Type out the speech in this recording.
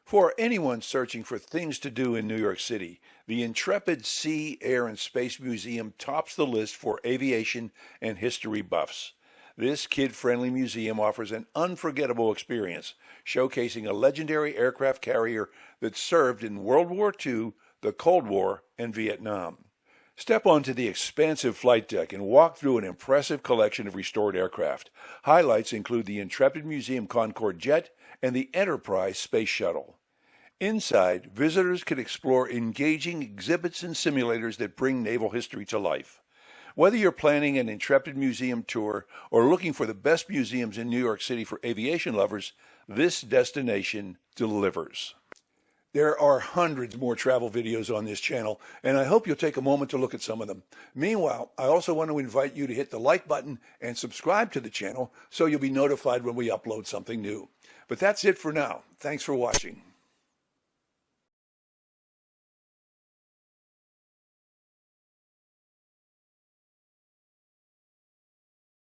For anyone searching for things to do in New York City, the Intrepid Sea, Air, and Space Museum tops the list for aviation and history buffs. This kid-friendly museum offers an unforgettable experience, showcasing a legendary aircraft carrier that served in World War II, the Cold War, and Vietnam. Step onto the expansive flight deck and walk through an impressive collection of restored aircraft. Highlights include the Intrepid Museum Concorde jet and the Enterprise space shuttle. Inside, visitors can explore engaging exhibits and simulators that bring naval history to life. Whether you're planning an Intrepid Museum tour or looking for the best museums in New York City for aviation lovers, this destination delivers. There are hundreds more travel videos on this channel, and I hope you'll take a moment to look at some of them. Meanwhile, I also want to invite you to hit the like button and subscribe to the channel so you'll be notified when we upload something new. But that's it for now. Thanks for watching.